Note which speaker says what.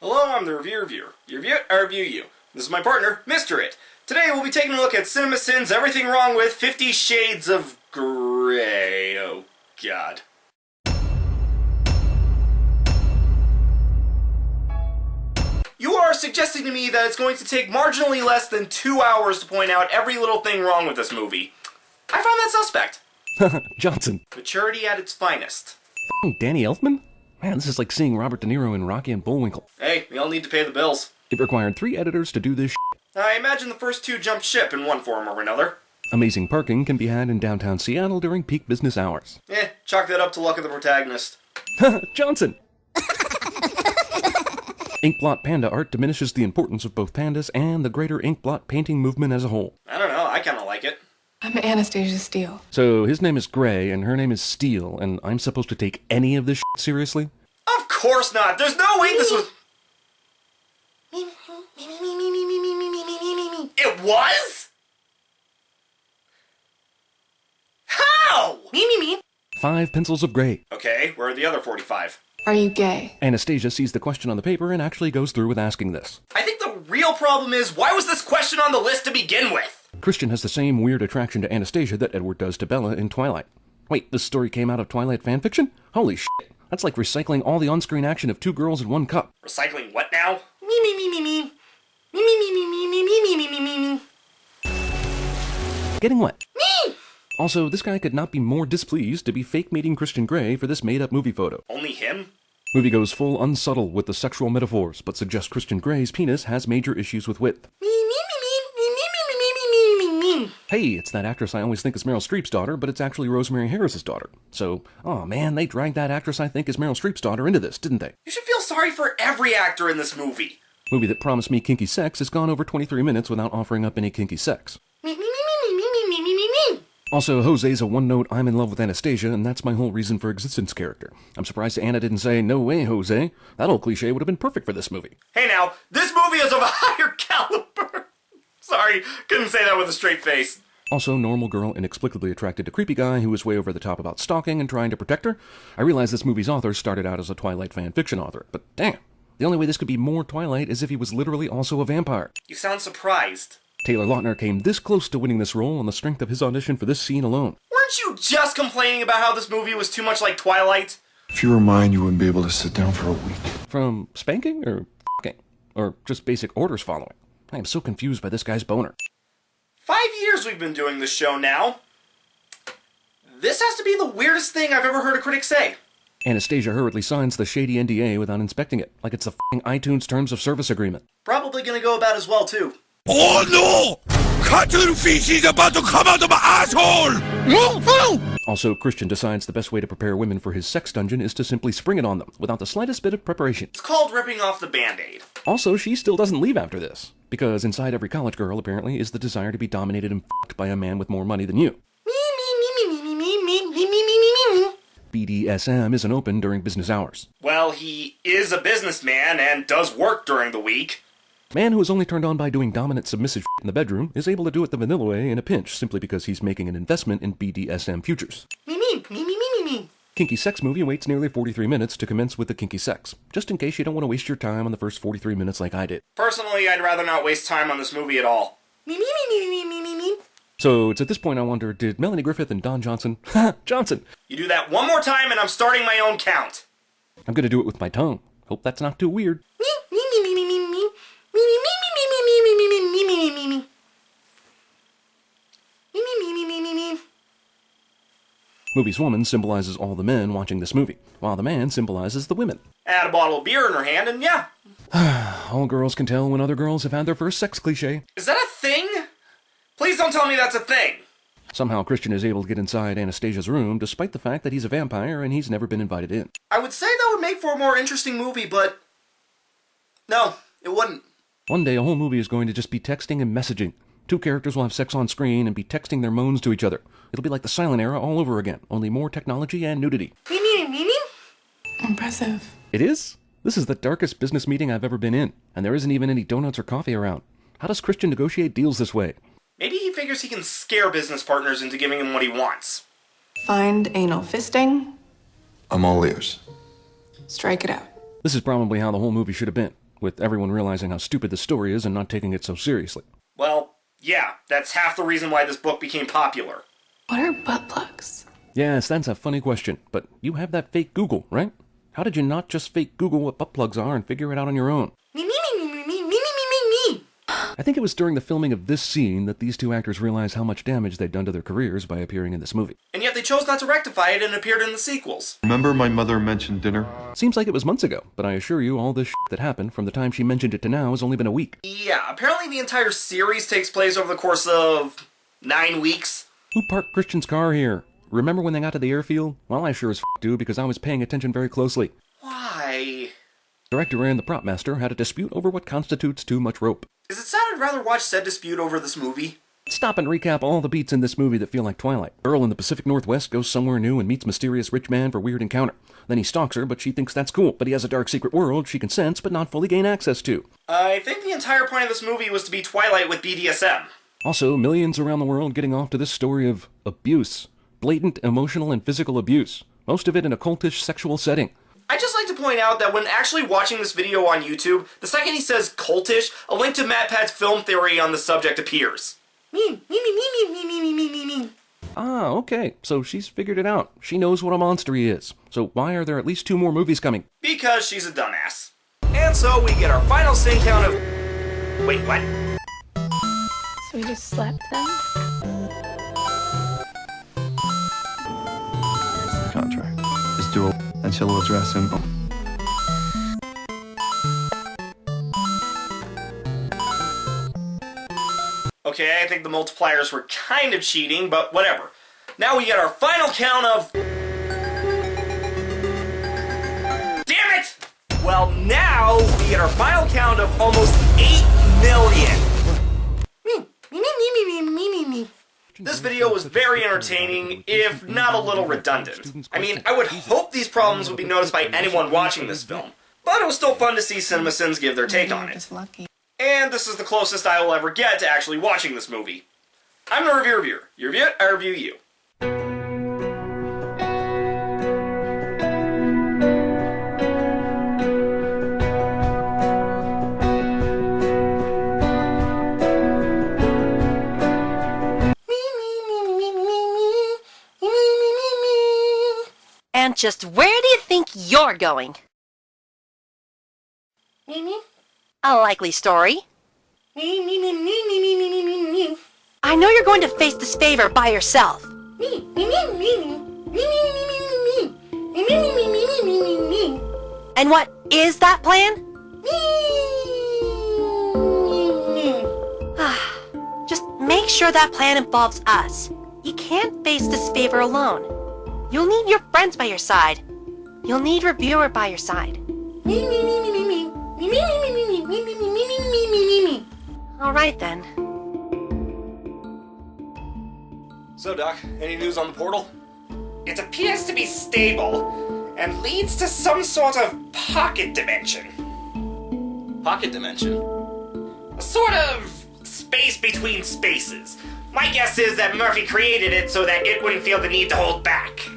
Speaker 1: Hello, I'm the reviewer. You review it, I review you. This is my partner, Mr. It. Today we'll be taking a look at CinemaSin's Everything Wrong with 50 Shades of Grey. Oh, God. You are suggesting to me that it's going to take marginally less than 2 hours to point out every little thing wrong with this movie. I found that suspect.
Speaker 2: Johnson.
Speaker 1: Maturity at its finest.
Speaker 2: Danny Elfman? Man, this is like seeing Robert De Niro in Rocky and Bullwinkle.
Speaker 1: Hey, we all need to pay the bills.
Speaker 2: It required 3 editors to do this
Speaker 1: I imagine the first 2 jumped ship in one form or another.
Speaker 2: Amazing parking can be had in downtown Seattle during peak business hours.
Speaker 1: Chalk that up to luck of the protagonist.
Speaker 2: Johnson! Inkblot panda art diminishes the importance of both pandas and the greater inkblot painting movement as a whole.
Speaker 1: I don't know, I kinda like it.
Speaker 3: I'm Anastasia Steele.
Speaker 2: So his name is Gray and her name is Steele, and I'm supposed to take any of this seriously?
Speaker 1: Of course not! There's no way this was... It was? How?
Speaker 2: 5 pencils of gray.
Speaker 1: Okay, where are the other 45?
Speaker 3: Are you gay?
Speaker 2: Anastasia sees the question on the paper and actually goes through with asking this.
Speaker 1: I think the real problem is, why was this question on the list to begin with?
Speaker 2: Christian has the same weird attraction to Anastasia that Edward does to Bella in Twilight. Wait, this story came out of Twilight fanfiction? Holy shit. That's like recycling all the on-screen action of 2 girls in 1 cup.
Speaker 1: Recycling what now?
Speaker 2: Getting what? Me! Also, this guy could not be more displeased to be fake meeting Christian Grey for this made-up movie photo.
Speaker 1: Only him?
Speaker 2: Movie goes full unsubtle with the sexual metaphors, but suggests Christian Grey's penis has major issues with width. Hey, it's that actress I always think is Meryl Streep's daughter, but it's actually Rosemary Harris's daughter. So, oh man, they dragged that actress I think is Meryl Streep's daughter into this, didn't they?
Speaker 1: You should feel sorry for every actor in this movie.
Speaker 2: Movie that promised me kinky sex has gone over 23 minutes without offering up any kinky sex. Also, Jose's a one-note I'm in love with Anastasia, and that's my whole reason for existence character. I'm surprised Anna didn't say, no way, Jose. That old cliche would have been perfect for this movie.
Speaker 1: Hey now, this movie is of a higher caliber. Sorry, couldn't say that with a straight face.
Speaker 2: Also, normal girl inexplicably attracted to creepy guy who is way over the top about stalking and trying to protect her. I realize this movie's author started out as a Twilight fan fiction author, but damn, the only way this could be more Twilight is if he was literally also a vampire.
Speaker 1: You sound surprised.
Speaker 2: Taylor Lautner came this close to winning this role on the strength of his audition for this scene alone.
Speaker 1: Weren't you just complaining about how this movie was too much like Twilight?
Speaker 4: If you were mine, you wouldn't be able to sit down for a week.
Speaker 2: From spanking or f***ing? Or just basic orders following? I am so confused by this guy's boner.
Speaker 1: 5 years we've been doing this show now. This has to be the weirdest thing I've ever heard a critic say.
Speaker 2: Anastasia hurriedly signs the shady NDA without inspecting it, like it's the f***ing iTunes Terms of Service agreement.
Speaker 1: Probably gonna go about as well, too.
Speaker 5: Oh no! Cuttlefish is about to come out of my asshole!
Speaker 2: Also, Christian decides the best way to prepare women for his sex dungeon is to simply spring it on them, without the slightest bit of preparation.
Speaker 1: It's called ripping off the Band-Aid.
Speaker 2: Also, she still doesn't leave after this, because inside every college girl, apparently, is the desire to be dominated and f***ed by a man with more money than you. BDSM isn't open during business hours.
Speaker 1: Well, he is a businessman and does work during the week.
Speaker 2: Man who is only turned on by doing dominant submissive in the bedroom is able to do it the vanilla way in a pinch simply because he's making an investment in BDSM futures. Kinky sex movie waits nearly 43 minutes to commence with the kinky sex, just in case you don't want to waste your time on the first 43 minutes like I did.
Speaker 1: Personally, I'd rather not waste time on this movie at all.
Speaker 2: So it's at this point I wonder, did Melanie Griffith and Don Johnson... Johnson!
Speaker 1: You do that one more time and I'm starting my own count.
Speaker 2: I'm gonna do it with my tongue. Hope that's not too weird. Movie's woman symbolizes all the men watching this movie, while the man symbolizes the women.
Speaker 1: Add a bottle of beer in her hand and yeah.
Speaker 2: All girls can tell when other girls have had their first sex cliche.
Speaker 1: Is that a thing? Please don't tell me that's a thing.
Speaker 2: Somehow Christian is able to get inside Anastasia's room despite the fact that he's a vampire and he's never been invited in.
Speaker 1: I would say that would make for a more interesting movie, but... no, it wouldn't.
Speaker 2: One day a whole movie is going to just be texting and messaging. 2 characters will have sex on screen and be texting their moans to each other. It'll be like the silent era all over again, only more technology and nudity.
Speaker 3: Impressive.
Speaker 2: It is? This is the darkest business meeting I've ever been in, and there isn't even any donuts or coffee around. How does Christian negotiate deals this way?
Speaker 1: Maybe he figures he can scare business partners into giving him what he wants.
Speaker 3: Find anal fisting.
Speaker 4: I'm all ears.
Speaker 3: Strike it out.
Speaker 2: This is probably how the whole movie should have been. with everyone realizing how stupid the story is and not taking it so seriously.
Speaker 1: Well, yeah, that's half the reason why this book became popular.
Speaker 3: What are butt plugs?
Speaker 2: Yes, that's a funny question, but you have that fake Google, right? How did you not just fake Google what butt plugs are and figure it out on your own?
Speaker 1: Me.
Speaker 2: I think it was during the filming of this scene that these two actors realized how much damage they'd done to their careers by appearing in this movie.
Speaker 1: And yet they chose not to rectify it and appeared in the sequels.
Speaker 4: Remember my mother mentioned dinner?
Speaker 2: Seems like it was months ago, but I assure you all this shit that happened from the time she mentioned it to now has only been a week.
Speaker 1: Yeah, apparently the entire series takes place over the course of 9 weeks.
Speaker 2: Who parked Christian's car here? Remember when they got to the airfield? Well, I sure as do because I was paying attention very closely.
Speaker 1: Why?
Speaker 2: Director and the prop master had a dispute over what constitutes too much rope.
Speaker 1: Is it sad I'd rather watch said dispute over this movie?
Speaker 2: Stop and recap all the beats in this movie that feel like Twilight. Girl in the Pacific Northwest goes somewhere new and meets mysterious rich man for weird encounter. Then he stalks her, but she thinks that's cool. But he has a dark secret world she can sense but not fully gain access to.
Speaker 1: I think the entire point of this movie was to be Twilight with BDSM.
Speaker 2: Also, millions around the world getting off to this story of abuse. Blatant emotional and physical abuse. Most of it in a cultish sexual setting.
Speaker 1: I'd just like to point out that when actually watching this video on YouTube, the second he says cultish, a link to MatPat's film theory on the subject appears. Me.
Speaker 2: Ah, okay. So she's figured it out. She knows what a monster he is. So why are there at least 2 more movies coming?
Speaker 1: Because she's a dumbass. And so we get our final sin count of... Wait, what?
Speaker 3: So we just slept then?
Speaker 4: Contract. Just do it, and she'll address him.
Speaker 1: Okay, I think the multipliers were kind of cheating, but whatever. Now we get our final count of... Damn it! Well, now we get our final count of almost 8 million. This video was very entertaining, if not a little redundant. I mean, I would hope these problems would be noticed by anyone watching this film, but it was still fun to see CinemaSins give their take on it. And this is the closest I will ever get to actually watching this movie. I'm the review reviewer. You review it, I review you.
Speaker 6: And just where do you think you're going? A likely story. I know you're going to face this favor by yourself. And what is that plan? Just make sure that plan involves us. You can't face this favor alone. You'll need your friends by your side. You'll need Reviewer by your side. All right then.
Speaker 1: So, Doc, any news on the portal? It appears to be stable, and leads to some sort of pocket dimension. Pocket dimension? A sort of space between spaces. My guess is that Murphy created it so that it wouldn't feel the need to hold back.